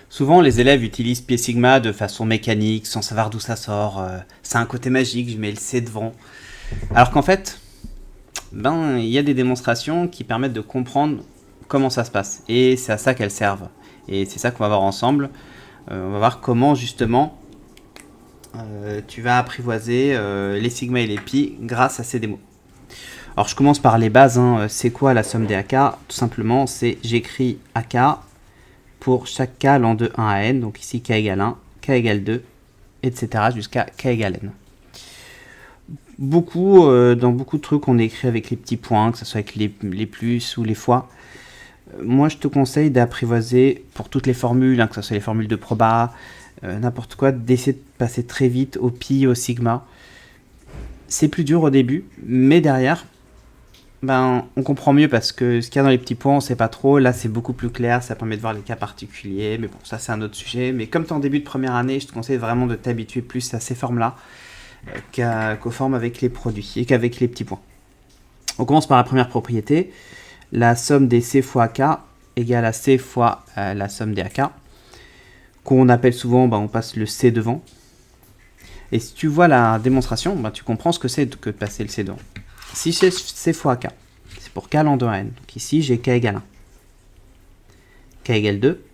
Souvent, les élèves utilisent pi sigma de façon mécanique, sans savoir d'où ça sort. C'est un côté magique, je mets le C devant. Alors qu'en fait, il y a des démonstrations qui permettent de comprendre comment ça se passe. Et c'est à ça qu'elles servent. Et c'est ça qu'on va voir ensemble. On va voir comment, justement, tu vas apprivoiser les sigma et les pi grâce à ces démos. Alors, je commence par les bases. C'est quoi la somme des AK? Tout simplement, c'est j'écris AK pour chaque k allant de 1 à n, donc ici k égale 1, k égale 2, etc. jusqu'à k égale n. Dans beaucoup de trucs, on écrit avec les petits points, que ce soit avec les plus ou les fois. Moi, je te conseille d'apprivoiser pour toutes les formules, que ce soit les formules de proba, n'importe quoi, d'essayer de passer très vite au pi, au sigma. C'est plus dur au début, mais derrière, on comprend mieux parce que ce qu'il y a dans les petits points, on ne sait pas trop. Là, c'est beaucoup plus clair, ça permet de voir les cas particuliers. Mais bon, ça, c'est un autre sujet. Mais comme tu es en début de première année, je te conseille vraiment de t'habituer plus à ces formes-là qu'aux formes avec les produits et qu'avec les petits points. On commence par la première propriété. La somme des C fois AK égale à C fois la somme des AK. Qu'on appelle souvent, on passe le C devant. Et si tu vois la démonstration, tu comprends ce que c'est que de passer le C devant. Si c'est C fois K, c'est pour K allant de 1 à N. Donc ici, j'ai K égale 1. K égale 2,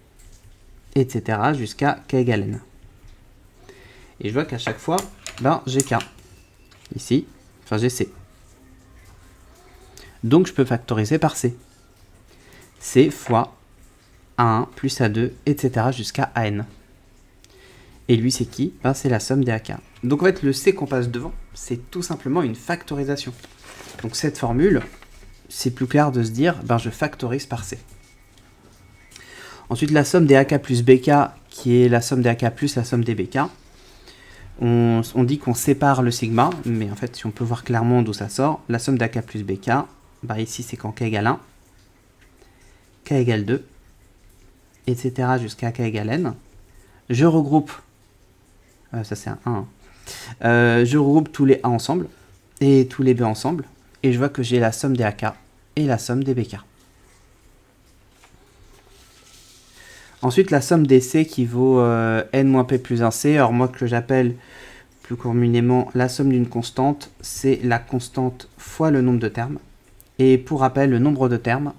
etc. jusqu'à K égale N. Et je vois qu'à chaque fois, j'ai K. Ici, j'ai C. Donc je peux factoriser par C. C fois A1 plus A2, etc. jusqu'à AN. Et lui, c'est qui? C'est la somme des AK. Donc en fait, le C qu'on passe devant, c'est tout simplement une factorisation. Donc cette formule, c'est plus clair de se dire, je factorise par C. Ensuite, la somme des AK plus BK, qui est la somme des AK plus la somme des BK. On dit qu'on sépare le sigma, mais en fait, si on peut voir clairement d'où ça sort, la somme d'AK plus BK, ici, c'est quand K égale 1, K égale 2, etc. jusqu'à K égale N. Je regroupe, ça c'est un 1, je regroupe tous les A ensemble, et tous les B ensemble, et je vois que j'ai la somme des AK et la somme des BK. Ensuite, la somme des C qui vaut N moins P plus 1C, alors moi que j'appelle plus communément la somme d'une constante, c'est la constante fois le nombre de termes. Et pour rappel, le nombre de termes,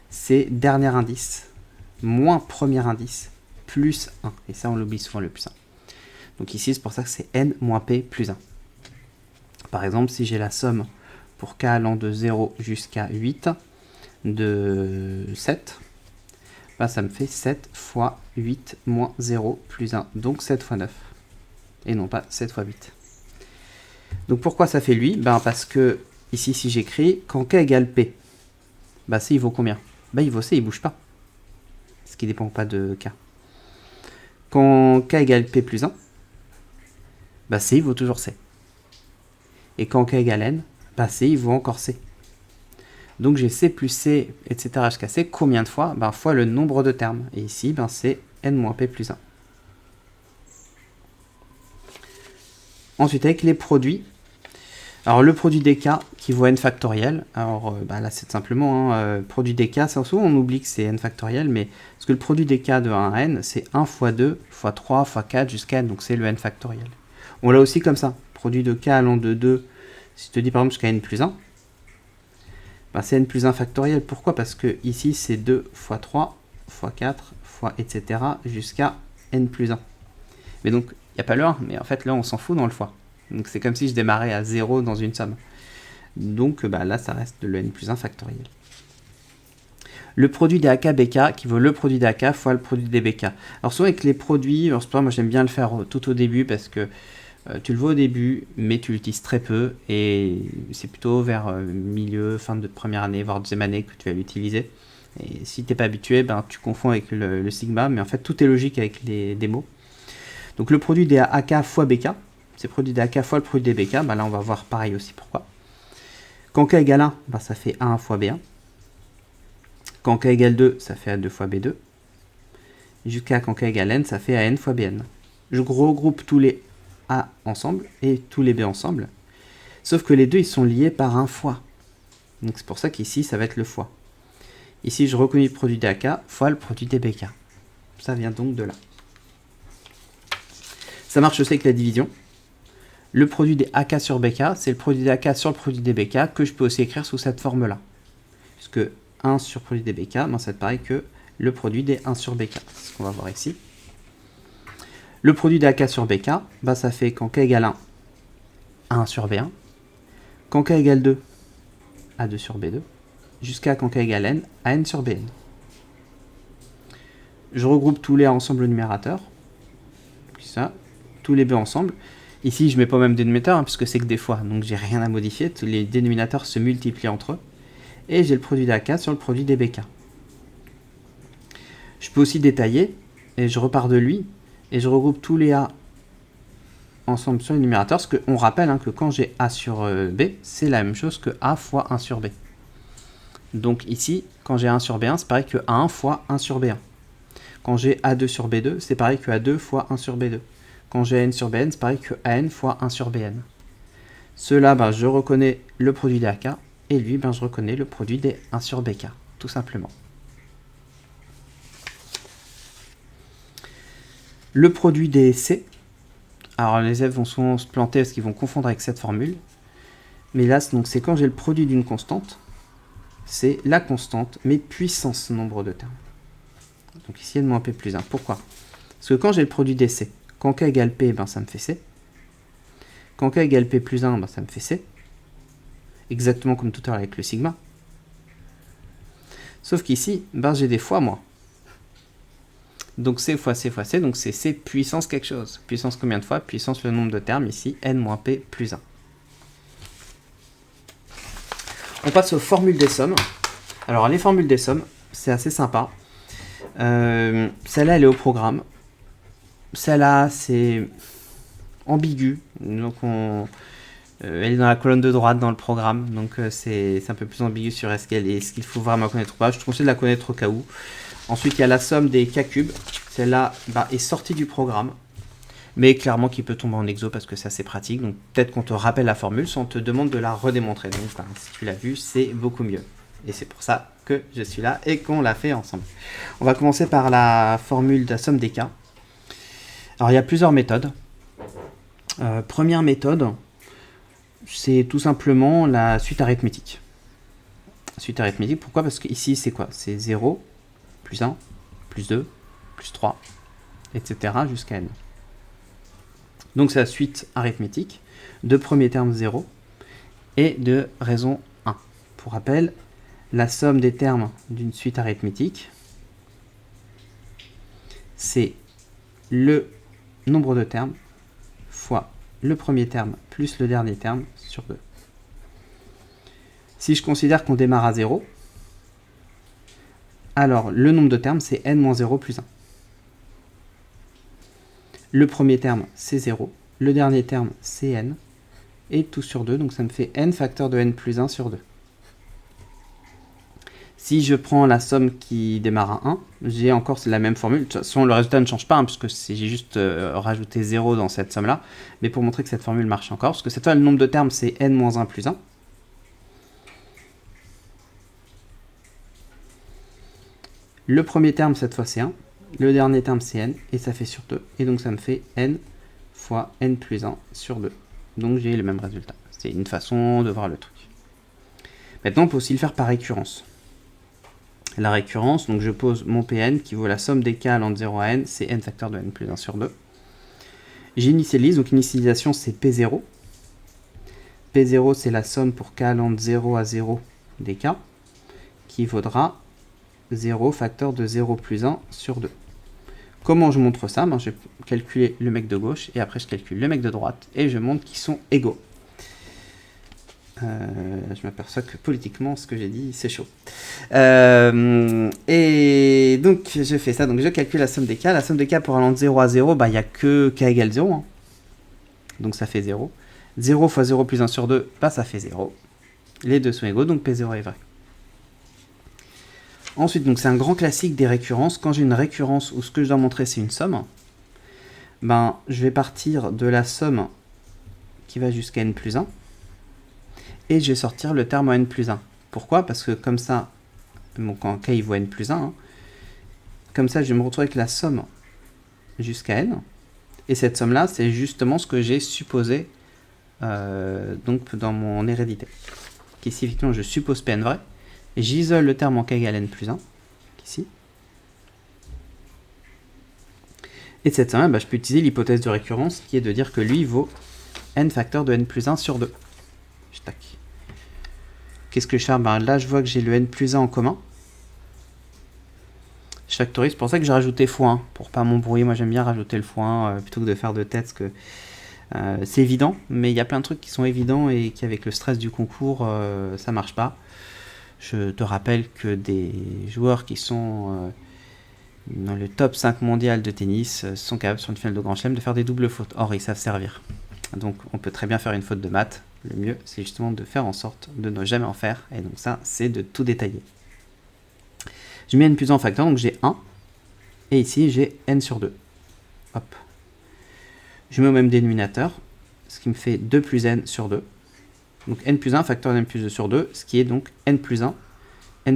c'est dernier indice, moins premier indice, plus 1. Et ça, on l'oublie souvent, le plus 1. Donc ici, c'est pour ça que c'est N moins P plus 1. Par exemple, si j'ai la somme pour K allant de 0 jusqu'à 8 de 7, ça me fait 7 fois 8 moins 0 plus 1, donc 7 fois 9, et non pas 7 fois 8. Donc pourquoi ça fait lui? Parce que ici, si j'écris, quand K égale P, C, il vaut combien? Il vaut C, il ne bouge pas, ce qui ne dépend pas de K. Quand K égale P plus 1, C, il vaut toujours C. Et quand K égale N, C, il vaut encore C. Donc j'ai C plus C, etc. jusqu'à C, combien de fois? Fois le nombre de termes. Et ici, c'est N moins P plus 1. Ensuite, avec les produits, alors le produit des K qui vaut N factoriel, alors là c'est simplement produit des K, souvent on oublie que c'est N factoriel, mais parce que le produit des K de 1 à N, c'est 1 fois 2 fois 3 fois 4 jusqu'à N, donc c'est le N factoriel. On l'a aussi comme ça, produit de K allant de 2, si je te dis par exemple jusqu'à N plus 1, c'est N plus 1 factoriel. Pourquoi? Parce que ici c'est 2 fois 3 fois 4 fois etc. jusqu'à N plus 1. Mais donc, il n'y a pas le 1, mais en fait là on s'en fout dans le fois. Donc c'est comme si je démarrais à 0 dans une somme. Donc là ça reste le N plus 1 factoriel. Le produit des AK BK qui vaut le produit des AK fois le produit des BK. Alors souvent avec les produits, alors c'est pas, moi j'aime bien le faire tout au début parce que tu le vois au début, mais tu l'utilises très peu et c'est plutôt vers milieu, fin de première année, voire deuxième année que tu vas l'utiliser. Et si tu n'es pas habitué, tu confonds avec le sigma, mais en fait tout est logique avec les démos. Donc le produit des AK fois BK, c'est le produit des AK fois le produit des BK, là on va voir pareil aussi pourquoi. Quand K égale 1, ça fait 1 fois B1. Quand K égale 2, ça fait A2 fois B2. Jusqu'à quand K égale N, ça fait AN fois BN. Je regroupe tous les A ensemble et tous les B ensemble. Sauf que les deux, ils sont liés par un fois. Donc c'est pour ça qu'ici, ça va être le fois. Ici, je reconnais le produit des AK fois le produit des BK. Ça vient donc de là. Ça marche aussi avec la division. Le produit des AK sur BK, c'est le produit des AK sur le produit des BK que je peux aussi écrire sous cette forme-là. Puisque 1 sur produit des BK, ben, c'est pareil que le produit des 1 sur BK. C'est ce qu'on va voir ici. Le produit des AK sur BK, ben, ça fait quand K égale 1, A1 sur B1. Quand K égale 2, A2 sur B2. Jusqu'à quand K égale N, AN sur BN. Je regroupe tous les A ensemble au numérateur. Puis ça, tous les B ensemble. Ici, je ne mets pas même dénominateur, hein, puisque c'est que des fois, donc j'ai rien à modifier. Tous les dénominateurs se multiplient entre eux. Et j'ai le produit des AK sur le produit des BK. Je peux aussi détailler, et je repars de lui, et je regroupe tous les A ensemble sur le numérateur, parce qu'on rappelle hein, que quand j'ai A sur B, c'est la même chose que A fois 1 sur B. Donc ici, quand j'ai 1 sur B1, c'est pareil que A1 fois 1 sur B1. Quand j'ai A2 sur B2, c'est pareil que A2 fois 1 sur B2. Quand j'ai AN sur BN, c'est pareil que AN fois 1 sur BN. Ceux-là, ben, je reconnais le produit des AK, et lui, ben, je reconnais le produit des 1 sur BK, tout simplement. Le produit des C, alors les élèves vont souvent se planter parce qu'ils vont confondre avec cette formule, mais là, c'est quand j'ai le produit d'une constante, c'est la constante, mais puissance nombre de termes. Donc ici, n moins p plus 1. Pourquoi? Parce que quand j'ai le produit des C, quand k égale p, ben, ça me fait c. Quand k égale p plus 1, ben, ça me fait c. Exactement comme tout à l'heure avec le sigma. Sauf qu'ici, ben, j'ai des fois, moi. Donc c fois c fois c, donc c'est c puissance quelque chose. Puissance combien de fois? Puissance le nombre de termes, ici, n moins p plus 1. On passe aux formules des sommes. Alors les formules des sommes, c'est assez sympa. Celle-là, elle est au programme. Celle-là, c'est ambigu. Donc elle est dans la colonne de droite dans le programme. Donc c'est un peu plus ambigu sur est-ce qu'il faut vraiment connaître ou pas. Je te conseille de la connaître au cas où. Ensuite, il y a la somme des k cubes. Celle-là est sortie du programme. Mais clairement qui peut tomber en exo parce que c'est assez pratique. Donc peut-être qu'on te rappelle la formule sans on te demande de la redémontrer. Donc si tu l'as vu, c'est beaucoup mieux. Et c'est pour ça que je suis là et qu'on l'a fait ensemble. On va commencer par la formule de la somme des k. Alors il y a plusieurs méthodes. Première méthode, c'est tout simplement la suite arithmétique. Suite arithmétique, pourquoi? Parce qu'ici c'est quoi? C'est 0, plus 1, plus 2, plus 3, etc. jusqu'à n. Donc c'est la suite arithmétique de premier terme 0 et de raison 1. Pour rappel, la somme des termes d'une suite arithmétique, c'est le nombre de termes fois le premier terme plus le dernier terme sur 2. Si je considère qu'on démarre à 0, alors le nombre de termes, c'est n-0 plus 1. Le premier terme, c'est 0. Le dernier terme, c'est n. Et tout sur 2, donc ça me fait n facteur de n plus 1 sur 2. Si je prends la somme qui démarre à 1, j'ai encore la même formule. De toute façon, le résultat ne change pas, hein, puisque j'ai juste rajouté 0 dans cette somme-là. Mais pour montrer que cette formule marche encore, parce que cette fois, le nombre de termes, c'est n moins 1 plus 1. Le premier terme, cette fois, c'est 1. Le dernier terme, c'est n, et ça fait sur 2. Et donc, ça me fait n fois n plus 1 sur 2. Donc, j'ai le même résultat. C'est une façon de voir le truc. Maintenant, on peut aussi le faire par récurrence. La récurrence, donc je pose mon Pn qui vaut la somme des k allant de 0 à n, c'est n facteur de n plus 1 sur 2. J'initialise, donc initialisation, c'est P0. P0, c'est la somme pour k allant de 0 à 0 des k, qui vaudra 0 facteur de 0 plus 1 sur 2. Comment je montre ça? Je vais calculer le mec de gauche, et après je calcule le mec de droite, et je montre qu'ils sont égaux. Je m'aperçois que politiquement, ce que j'ai dit, c'est chaud. Et donc, je fais ça. Donc, je calcule la somme des k. La somme des k pour allant de 0 à 0, il n'y a que k égale 0. Hein. Donc, ça fait 0. 0 fois 0 plus 1 sur 2, ça fait 0. Les deux sont égaux, donc P0 est vrai. Ensuite, donc c'est un grand classique des récurrences. Quand j'ai une récurrence où ce que je dois montrer, c'est une somme, je vais partir de la somme qui va jusqu'à n plus 1. Et je vais sortir le terme n plus 1. Pourquoi? Parce que comme ça, quand k il vaut n plus 1, Comme ça, je vais me retrouver avec la somme jusqu'à n. Et cette somme-là, c'est justement ce que j'ai supposé donc dans mon hérédité. Ici, effectivement, je suppose Pn vrai. Et j'isole le terme en k égale n plus 1. Ici. Et de cette somme-là, je peux utiliser l'hypothèse de récurrence qui est de dire que lui vaut n facteur de n plus 1 sur 2. Qu'est-ce que je fais? Là, je vois que j'ai le n plus 1 en commun. Je factorise, c'est pour ça que j'ai rajouté x1, pour pas m'embrouiller. Moi, j'aime bien rajouter le x1 plutôt que de faire de tête, parce que c'est évident, mais il y a plein de trucs qui sont évidents et qui, avec le stress du concours, ça marche pas. Je te rappelle que des joueurs qui sont dans le top 5 mondial de tennis sont capables, sur une finale de Grand Chelem, de faire des doubles fautes. Or, ils savent servir. Donc, on peut très bien faire une faute de maths. Le mieux, c'est justement de faire en sorte de ne jamais en faire. Et donc ça, c'est de tout détailler. Je mets n plus 1 en facteur, donc j'ai 1. Et ici, j'ai n sur 2. Hop. Je mets au même dénominateur, ce qui me fait 2 plus n sur 2. Donc n plus 1 facteur de n plus 2 sur 2, ce qui est donc n plus 1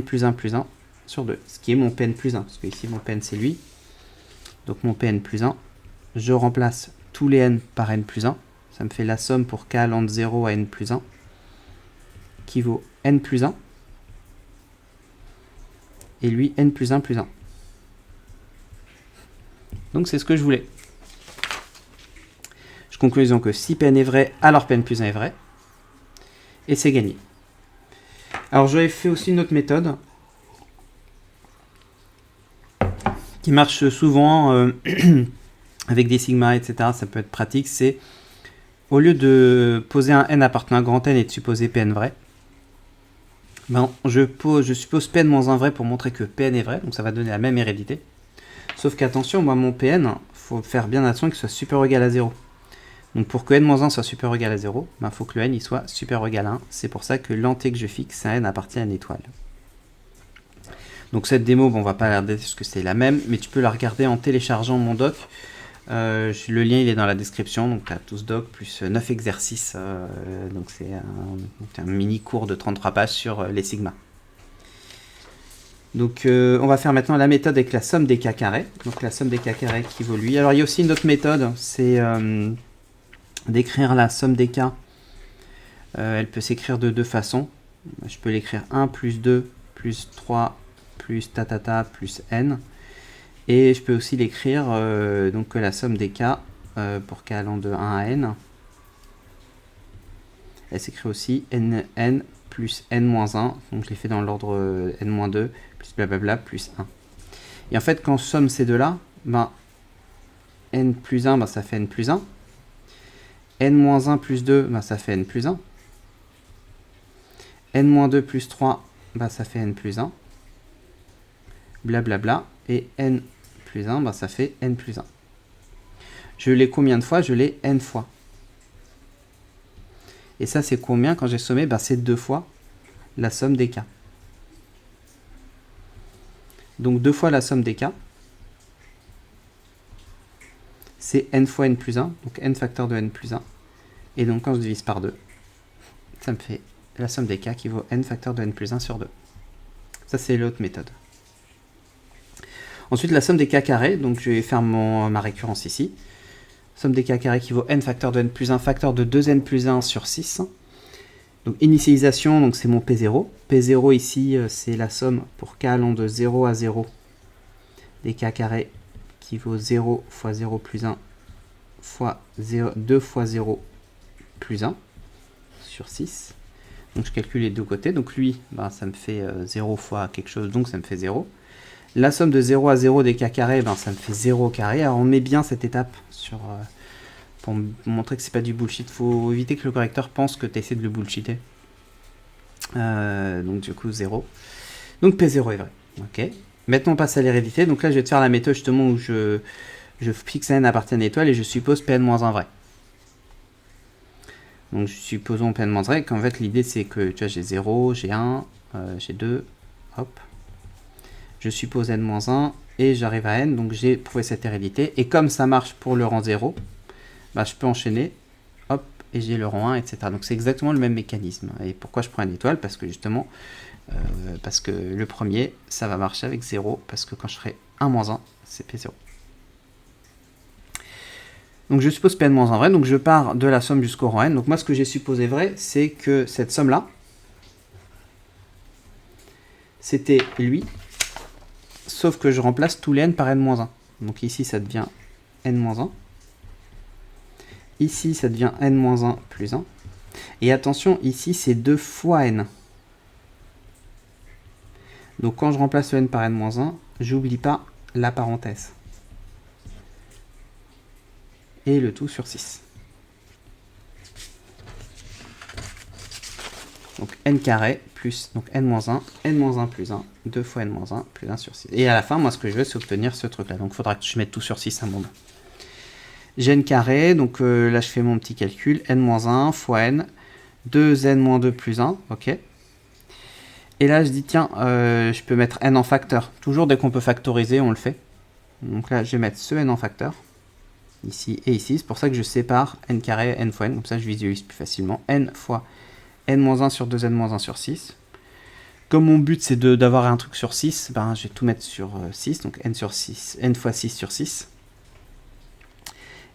plus 1 plus 1 sur 2. Ce qui est mon Pn plus 1, parce que ici, mon Pn, c'est lui. Donc mon Pn plus 1, je remplace tous les n par n plus 1. Ça me fait la somme pour k allant de 0 à n plus 1, qui vaut n plus 1, et lui, n plus 1 plus 1. Donc c'est ce que je voulais. Je conclus disant que si Pn est vrai, alors Pn plus 1 est vrai, et c'est gagné. Alors j'avais fait aussi une autre méthode, qui marche souvent avec des sigma, etc. Ça peut être pratique, c'est au lieu de poser un n appartenant à grand N et de supposer Pn vrai, je suppose Pn moins 1 vrai pour montrer que Pn est vrai, donc ça va donner la même hérédité. Sauf qu'attention, moi mon Pn, il faut faire bien attention qu'il soit supérieur ou égal à 0. Donc pour que n moins 1 soit supérieur ou égal à 0, il faut que le n il soit supérieur ou égal à 1. C'est pour ça que l'anté que je fixe, c'est un n appartient à une étoile. Donc cette démo, on va pas la regarder parce que c'est la même, mais tu peux la regarder en téléchargeant mon doc. Le lien il est dans la description, donc tu as tous doc plus 9 exercices, donc c'est un mini cours de 33 pages sur les sigma. Donc on va faire maintenant la méthode avec la somme des k carrés, donc la somme des k carrés qui vaut lui. Alors il y a aussi une autre méthode, c'est d'écrire la somme des k, elle peut s'écrire de deux façons. Je peux l'écrire 1 plus 2 plus 3 plus tatata plus n. Et je peux aussi l'écrire donc que la somme des k pour k allant de 1 à n, elle s'écrit aussi n plus n-1, donc je l'ai fait dans l'ordre n-2 plus blablabla plus 1. Et en fait, quand on somme ces deux-là, n plus 1, ça fait n plus 1. n-1 plus 2, ça fait n plus 1. n-2 plus 3, ça fait n plus 1. Blablabla. Et n plus 1, ça fait n plus 1. Je l'ai combien de fois? Je l'ai n fois. Et ça, c'est combien quand j'ai sommé? C'est 2 fois la somme des k. Donc 2 fois la somme des k, c'est n fois n plus 1, donc n facteur de n plus 1. Et donc quand je divise par 2, ça me fait la somme des k qui vaut n facteur de n plus 1 sur 2. Ça, c'est l'autre méthode. Ensuite, la somme des k carrés, donc je vais faire ma récurrence ici. Somme des k carrés qui vaut n facteur de n plus 1 facteur de 2n plus 1 sur 6. Donc initialisation, donc c'est mon P0. P0 ici, c'est la somme pour k allant de 0 à 0 des k carrés qui vaut 0 fois 0 plus 1 fois 0, 2 fois 0 plus 1 sur 6. Donc je calcule les deux côtés. Donc lui, ça me fait 0 fois quelque chose, donc ça me fait 0. La somme de 0 à 0 des k carrés, ça me fait 0 au carré. Alors on met bien cette étape pour montrer que c'est pas du bullshit. Faut éviter que le correcteur pense que tu essaies de le bullshiter. Donc du coup 0. Donc P0 est vrai. Ok. Maintenant on passe à l'hérédité. Donc là je vais te faire la méthode justement où je fixe n appartient à une étoile et je suppose Pn-1 vrai. Donc supposons Pn-1 vrai qu'en fait l'idée c'est que tu vois j'ai 0, j'ai 1, j'ai 2, hop. Je suppose n-1 et j'arrive à n, donc j'ai prouvé cette hérédité. Et comme ça marche pour le rang 0, je peux enchaîner, hop, et j'ai le rang 1, etc. Donc c'est exactement le même mécanisme. Et pourquoi je prends une étoile? Parce que justement, parce que le premier, ça va marcher avec 0, parce que quand je ferai 1 moins 1, c'est P0. Donc je suppose Pn moins 1 vrai, donc je pars de la somme jusqu'au rang n. Donc moi ce que j'ai supposé vrai, c'est que cette somme-là, c'était lui, sauf que je remplace tous les n par n moins 1. Donc ici ça devient n moins 1. Ici ça devient n moins 1 plus 1. Et attention, ici c'est 2 fois n. Donc quand je remplace le n par n moins 1, j'oublie pas la parenthèse. Et le tout sur 6. Donc n carré plus donc n-1 plus 1, 2 fois n-1 plus 1 sur 6. Et à la fin, moi ce que je veux, c'est obtenir ce truc-là. Donc il faudra que je mette tout sur 6 à un moment. J'ai n carré, donc là je fais mon petit calcul, n-1 fois n, 2n-2 plus 1, ok. Et là je dis tiens, je peux mettre n en facteur. Toujours dès qu'on peut factoriser, on le fait. Donc là je vais mettre ce n en facteur. Ici et ici, c'est pour ça que je sépare n carré, n fois n, comme ça je visualise plus facilement. N fois n-1 sur 2n-1 sur 6. Comme mon but c'est d'avoir un truc sur 6, ben, je vais tout mettre sur 6, donc n sur 6, n fois 6 sur 6.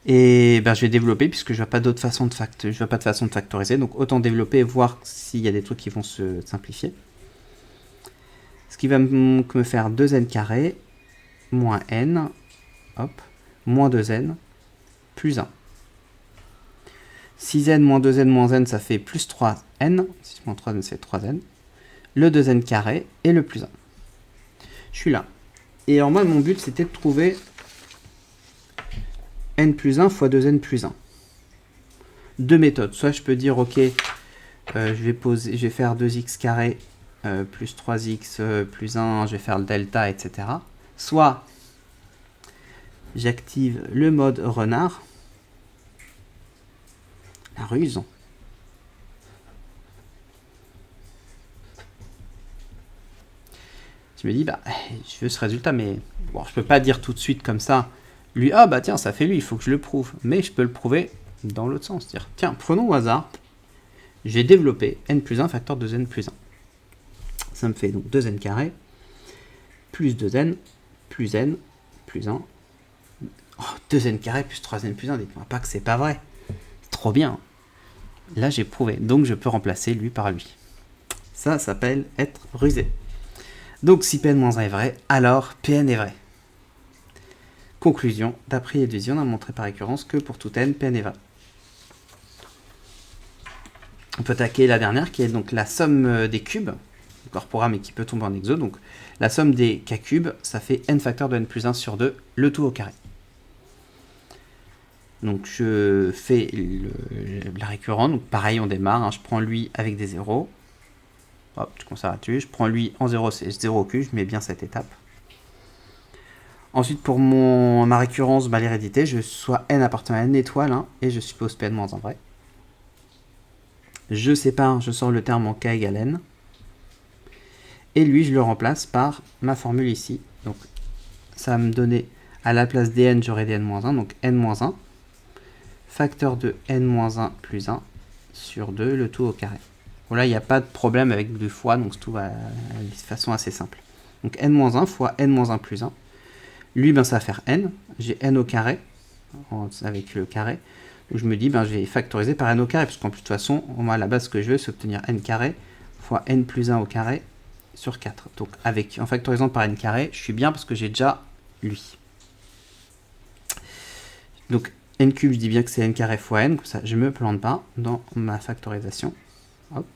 Et ben, je vais développer puisque je vois pas d'autre façon de factoriser, donc autant développer et voir s'il y a des trucs qui vont se simplifier. Ce qui va me faire 2n carré moins n, hop, moins 2n plus 1. 6n moins 2n moins n, ça fait plus 3n. 6 moins 3n, c'est 3n. Le 2n carré et le plus 1. Je suis là. Et alors moi, mon but, c'était de trouver n plus 1 fois 2n plus 1. Deux méthodes. Soit je peux dire, ok, je vais faire 2x carré plus 3x plus 1, je vais faire le delta, etc. Soit j'active le mode renard. La ruse. Je me dis, bah, je veux ce résultat, mais bon, je peux pas dire tout de suite comme ça, lui, ah bah tiens, ça fait lui, il faut que je le prouve. Mais je peux le prouver dans l'autre sens. Dire, tiens, prenons au hasard, j'ai développé n plus 1 facteur 2n plus 1. Ça me fait donc 2n carré, plus 2n, plus n, plus 1. Oh, 2n carré plus 3n plus 1, dites-moi pas que c'est pas vrai. C'est trop bien. Là, j'ai prouvé. Donc, je peux remplacer lui par lui. Ça s'appelle être rusé. Donc, si Pn-1 est vrai, alors Pn est vrai. Conclusion, d'après Edwizy, on a montré par récurrence que pour tout n, Pn est vrai. On peut attaquer la dernière, qui est donc la somme des cubes, corpora, mais qui peut tomber en exo. Donc, la somme des k cubes, ça fait n facteur de n plus 1 sur 2, le tout au carré. Donc je fais la récurrente, donc pareil on démarre, hein, je prends lui avec des zéros, hop, je conservatus, je prends lui en 0, c'est 0 au cube, je mets bien cette étape. Ensuite pour ma récurrence, bah, l'hérédité, je soit n appartenant à n étoile, hein, et je suppose Pn moins en vrai. Je sépare, je sors le terme en k égale n, et lui je le remplace par ma formule ici, donc ça va me donner à la place dn, j'aurai dn moins 1, donc n moins 1. Facteur de n-1 plus 1 sur 2, le tout au carré. Bon, là, il n'y a pas de problème avec 2 fois, donc tout va de façon assez simple. Donc n-1 fois n-1 plus 1. Lui, ben, ça va faire n. J'ai n au carré, avec le carré. Donc je me dis, ben, je vais factoriser par n au carré, parce qu'en plus, de toute façon, moi, à la base, ce que je veux, c'est obtenir n carré fois n plus 1 au carré sur 4. Donc en factorisant par n carré, je suis bien parce que j'ai déjà lui. Donc n cube, je dis bien que c'est n carré fois n, comme ça je ne me plante pas dans ma factorisation. Hop.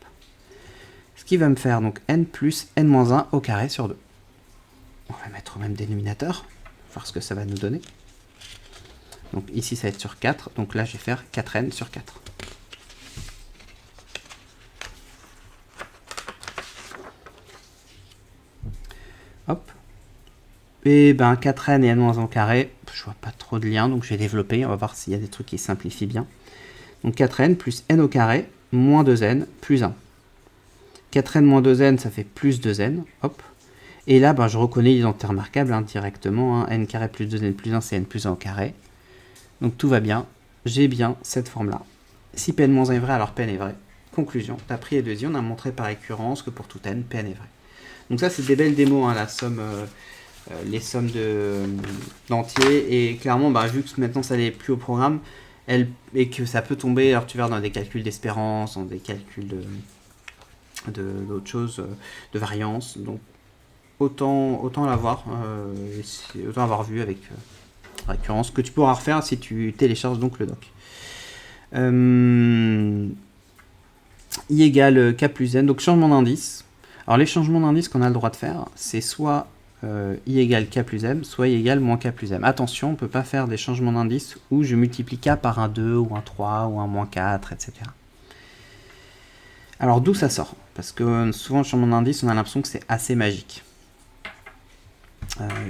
Ce qui va me faire donc n plus n-1 au carré sur 2. On va mettre au même dénominateur, voir ce que ça va nous donner. Donc ici ça va être sur 4, donc là je vais faire 4n sur 4. Hop. Et ben 4n et n-1 au carré, je vois pas trop de lien, donc je vais développer, on va voir s'il y a des trucs qui simplifient bien. Donc 4n plus n au carré, moins 2n, plus 1. 4n moins 2n, ça fait plus 2n, hop. Et là, ben, je reconnais l'identité remarquable hein, directement, hein, n carré plus 2n plus 1, c'est n plus 1 au carré. Donc tout va bien, j'ai bien cette forme-là. Si Pn-1 est vrai, alors Pn est vrai. Conclusion, d'après Edwizy, on a montré par récurrence que pour tout n, Pn est vrai. Donc ça, c'est des belles démos, hein, la somme les sommes d'entiers. Et clairement, bah, vu que maintenant ça n'est plus au programme, et que ça peut tomber, alors tu verras, dans des calculs d'espérance, dans des calculs d'autres choses, de variance. Donc autant l'avoir, autant avoir vu avec récurrence, que tu pourras refaire si tu télécharges donc le doc. I égale K plus N, donc changement d'indice. Alors les changements d'indice qu'on a le droit de faire, c'est soit I égale K plus M, soit I égale moins K plus M. Attention, on ne peut pas faire des changements d'indice où je multiplie K par un 2, ou un 3, ou un moins 4, etc. Alors d'où ça sort? Parce que souvent le changement d'indice, on a l'impression que c'est assez magique.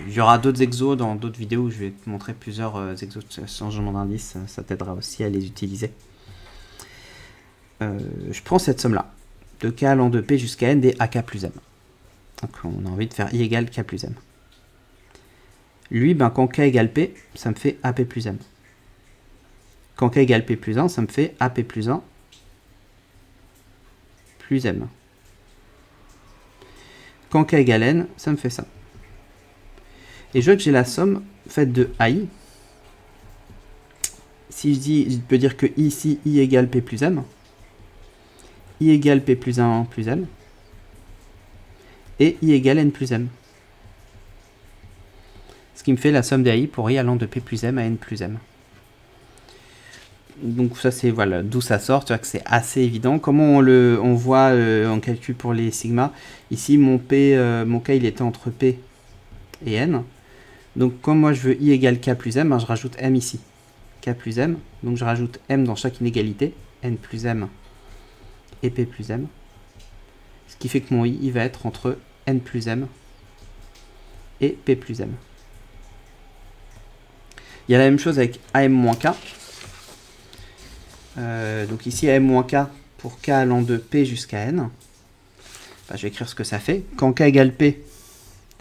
Il y aura d'autres exos dans d'autres vidéos où je vais te montrer plusieurs exos de changement d'indice, ça t'aidera aussi à les utiliser. Je prends cette somme-là, de K allant de P jusqu'à N des AK plus M. Donc on a envie de faire I égale K plus M. Lui, ben, quand K égale P, ça me fait AP plus M. Quand K égale P plus 1, ça me fait AP plus 1 plus M. Quand K égale N, ça me fait ça. Et je vois que j'ai la somme faite de AI. Si je peux dire que ici, I égale P plus M. I égale P plus 1 plus M. Et I égale N plus M. Ce qui me fait la somme des AI pour I allant de P plus M à N plus M. Donc ça c'est voilà d'où ça sort, tu vois que c'est assez évident. Comment on voit en calcul pour les sigma. Ici mon K il était entre P et N. Donc comme moi je veux I égale K plus M, ben, je rajoute M ici. K plus M, donc je rajoute M dans chaque inégalité, N plus M et P plus M. Ce qui fait que mon I il va être entre N plus M et P plus M. Il y a la même chose avec AM-K. Donc ici AM-K pour K allant de P jusqu'à N. Bah, je vais écrire ce que ça fait. Quand K égale P,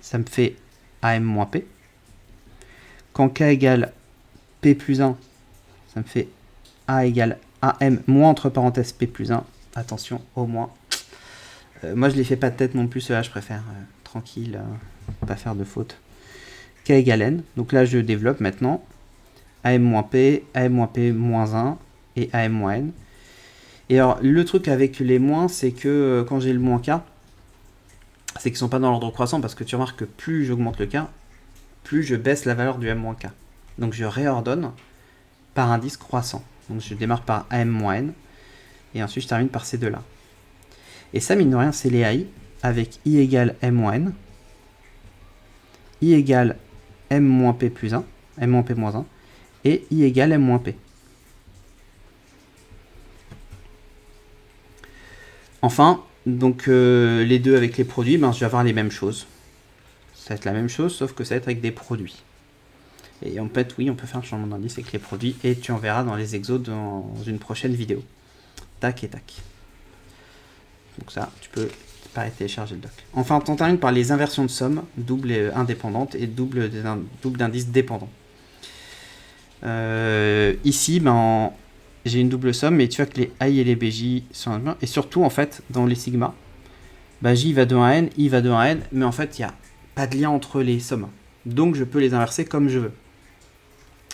ça me fait AM-P. Quand K égale P plus 1, ça me fait A égale AM moins entre parenthèses P plus 1. Attention, au moins. Moi je ne les fais pas de tête non plus, ceux-là je préfère tranquille, pas faire de faute. K égale N, donc là je développe maintenant. AM-P, AM-P moins 1 et AM-N. Et alors le truc avec les moins, c'est que quand j'ai le moins K, c'est qu'ils ne sont pas dans l'ordre croissant, parce que tu remarques que plus j'augmente le K, plus je baisse la valeur du M-K. Donc je réordonne par indice croissant. Donc je démarre par AM-N, et ensuite je termine par ces deux-là. Et ça, mine de rien, c'est les AI, avec I égale M-N, I égale M-P plus 1, M-P moins 1, et I égale M-P. Enfin, donc les deux avec les produits, ben, je vais avoir les mêmes choses. Ça va être la même chose, sauf que ça va être avec des produits. Et en fait, oui, on peut faire un changement d'indice avec les produits, et tu en verras dans les exos dans une prochaine vidéo. Tac et tac. Donc ça, tu peux pareil télécharger le doc. Enfin, on termine par les inversions de somme, double et indépendante, et double d'indice dépendant. Ici, ben, j'ai une double somme, mais tu vois que les AI et les BJ sont bien. Et surtout, en fait, dans les sigma, ben, J va de 1 à N, I va de 1 à N, mais en fait, il n'y a pas de lien entre les sommes. Donc, je peux les inverser comme je veux.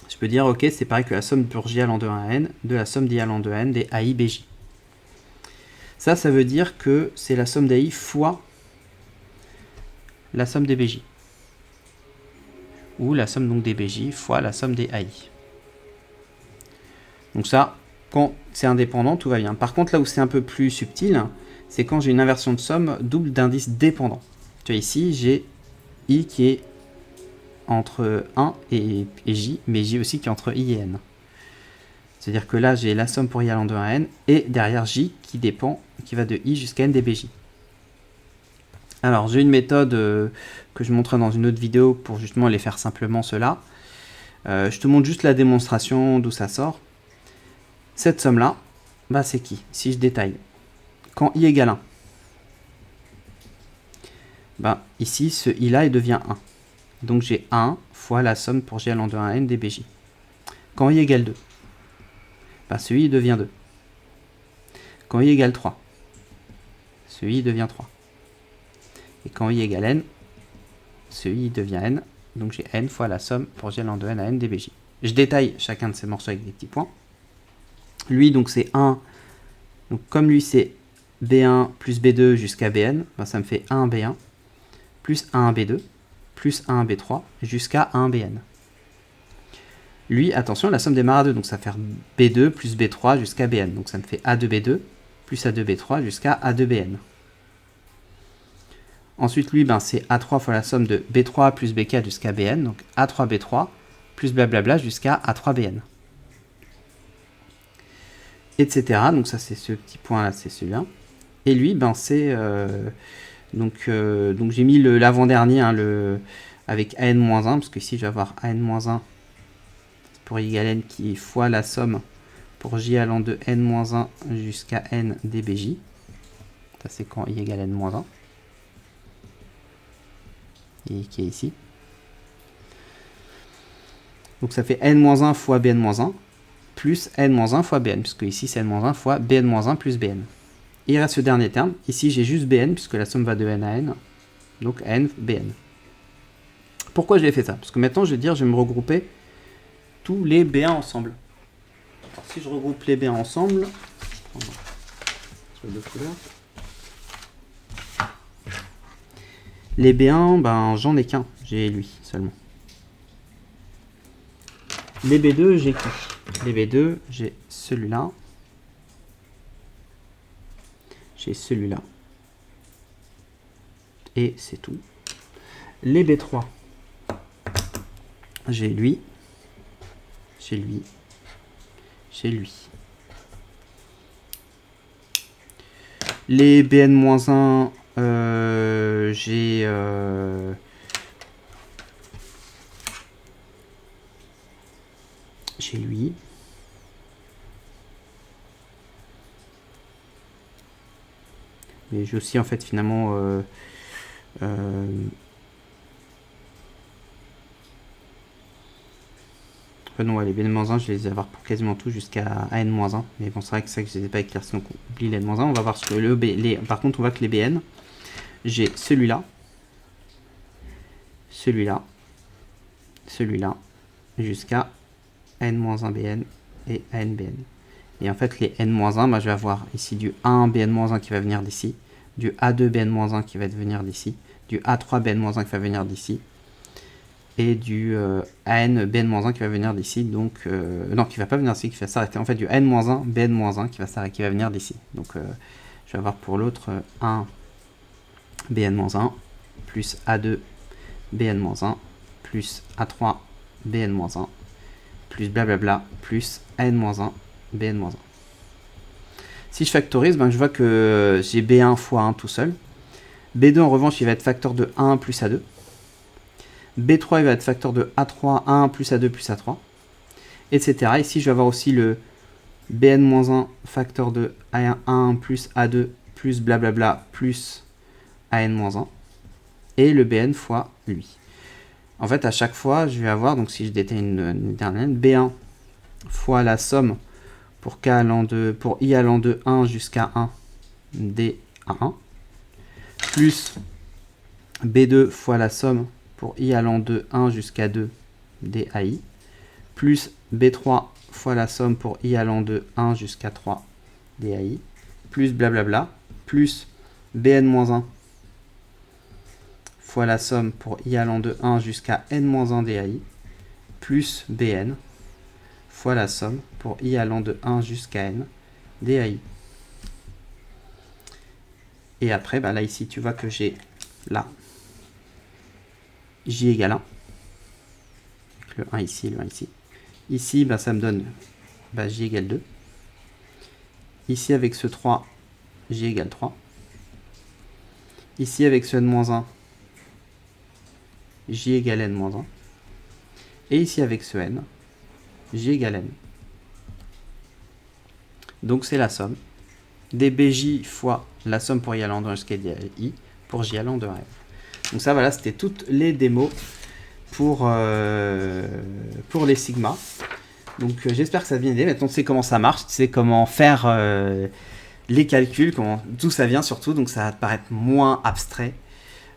Je peux dire, ok, c'est pareil que la somme pour J allant de 1 à N, de la somme d'I allant de N des AI BJ. Ça veut dire que c'est la somme d'AI fois la somme des BJ. Ou la somme donc des BJ fois la somme des AI. Donc ça, quand c'est indépendant, tout va bien. Par contre, là où c'est un peu plus subtil, c'est quand j'ai une inversion de somme double d'indice dépendant. Tu vois, ici, j'ai I qui est entre 1 et J, mais J aussi qui est entre I et N. C'est-à-dire que là, j'ai la somme pour I allant de 1 à N, et derrière J qui dépend, qui va de I jusqu'à N des BJ. Alors, j'ai une méthode que je montrerai dans une autre vidéo pour justement les faire simplement cela. Je te montre juste la démonstration d'où ça sort. Cette somme-là, bah, c'est qui? Si je détaille. Quand I égale 1, bah, ici, ce I-là, il devient 1. Donc, j'ai 1 fois la somme pour J allant de 1 à N des BJ. Quand I égale 2, bah, ce I devient 2. Quand I égale 3, ce I devient 3. Et quand I égale N, ce i devient n. Donc j'ai n fois la somme pour j allant de n à n dbj. Je détaille chacun de ces morceaux avec des petits points. Lui, donc c'est 1. Donc comme lui, c'est B1 plus B2 jusqu'à Bn, ben, ça me fait 1 B1 plus 1 B2 plus 1 B3 jusqu'à 1 Bn. Lui, attention, la somme démarre à 2, donc ça va faire B2 plus B3 jusqu'à Bn. Donc ça me fait A2B2 plus A2B3 jusqu'à A2Bn. Ensuite, lui, ben, c'est A3 fois la somme de B3 plus B4 jusqu'à Bn, donc A3B3 plus blablabla jusqu'à A3Bn. Etc. Donc ça, c'est ce petit point-là, c'est celui-là. Et lui, ben, c'est... donc j'ai mis l'avant-dernier hein, avec AN-1, parce que ici, je vais avoir AN-1 pour I égale N qui est fois la somme pour J allant de N-1 jusqu'à N dBJ. Ça, c'est quand I égale N-1. Et qui est ici. Donc ça fait N-1 fois Bn-1 plus N-1 fois Bn, puisque ici c'est N-1 fois Bn-1 plus Bn. Et il reste ce dernier terme. Ici j'ai juste Bn, puisque la somme va de N à N. Donc N, Bn. Pourquoi j'ai fait ça? Parce que maintenant je vais dire, je vais me regrouper tous les B1 ensemble. Alors, si je regroupe les B1 ensemble, je prends deux couleurs. Les B1, ben j'en ai qu'un, j'ai lui seulement. Les B2, j'ai qui? Les B2, j'ai celui-là. J'ai celui-là. Et c'est tout. Les B3, j'ai lui. J'ai lui. J'ai lui. Les Bn-1, j'ai lui. Mais j'ai aussi en fait finalement non, les Bn-1, je les ai avoir pour quasiment tout jusqu'à N-1. Mais bon, c'est vrai que ça que je les ai pas éclaircis, donc on oublie les N-1. On va voir ce que par contre, on voit que les Bn, j'ai celui-là, celui-là, celui-là, jusqu'à N-1 Bn et NBn. Et en fait, les N-1, bah, je vais avoir ici du 1 Bn-1 qui va venir d'ici, du A2 Bn-1 qui va venir d'ici, du A3 Bn-1 qui va venir d'ici, et du AN Bn-1 qui va venir d'ici, donc non, qui va pas venir d'ici, qui va s'arrêter. En fait, du N-1 Bn-1 qui va venir d'ici. Donc je vais avoir pour l'autre 1 Bn-1 plus A2 Bn-1 plus A3 Bn-1 plus blablabla plus N-1 Bn-1. Si je factorise, ben, je vois que j'ai B1 fois 1 tout seul. B2 en revanche, il va être facteur de 1 plus A2. B3 il va être facteur de A3, 1 plus A2 plus A3, etc. Ici, je vais avoir aussi le Bn-1 facteur de 1 plus A2 plus blablabla plus AN-1 et le Bn fois lui. En fait, à chaque fois, je vais avoir, donc si je détaille une dernière, B1 fois la somme pour, I allant de 1 jusqu'à 1 d à 1 plus B2 fois la somme pour I allant de 1 jusqu'à 2 DAI, plus B3 fois la somme pour I allant de 1 jusqu'à 3 DAI, plus blablabla, plus Bn-1 fois la somme pour I allant de 1 jusqu'à N-1 DAI, plus Bn fois la somme pour I allant de 1 jusqu'à N DAI. Et après, bah là, ici, tu vois que j'ai là J égale 1. Le 1 ici, le 1 ici. Ici, bah, ça me donne J égale 2. Ici, avec ce 3, J égale 3. Ici, avec ce N-1, J égale N-1. Et ici, avec ce N, J égale N. Donc, c'est la somme des BJ fois la somme pour I allant de 1 jusqu'à I pour J allant de 1 à F. Donc ça, voilà, c'était toutes les démos pour les sigma. Donc j'espère que ça a bien aidé. Maintenant, tu sais comment ça marche, tu sais comment faire les calculs, d'où ça vient surtout. Donc ça va te paraître moins abstrait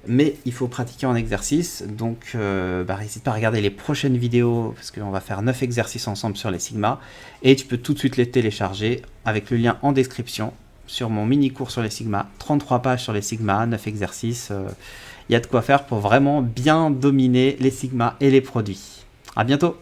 mais il faut pratiquer en exercice, donc n'hésite pas à regarder les prochaines vidéos, parce qu'on va faire 9 exercices ensemble sur les Sigma, et tu peux tout de suite les télécharger avec le lien en description sur mon mini cours sur les Sigma, 33 pages sur les Sigma, 9 exercices, il y a de quoi faire pour vraiment bien dominer les Sigma et les produits. À bientôt!